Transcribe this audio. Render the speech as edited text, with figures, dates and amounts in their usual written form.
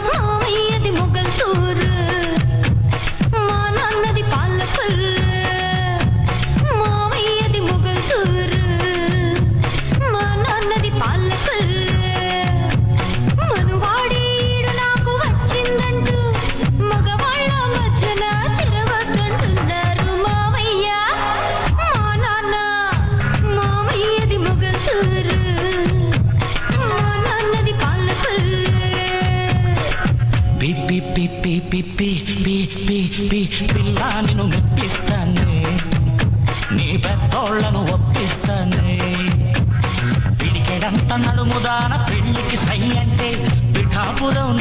మామయ్యది మొగల్తూరు మా నాన్నది పాలకొల్లు మామయ్యది మొగల్తూరు మా నాన్నది పాలకొల్లు మనువాడి ఈడు నాకు వచ్చిందంటూ మగవాళ్ళ మధ్యన తిరగద్దంటున్నారు మామయ్య మా నాన్న మామయ్యది మొగల్తూరు మా నాన్నది పాలకొల్లు పిప్పి పిప్పి పిప్పి పిప్పి పి పిల్ల నిన్ను మెప్పిస్తానే నీ పెద్దోళ్లను ఒప్పిస్తానే పిడికెడంత నడుముదాన పెళ్లికి సై అంటే పిఠాపురం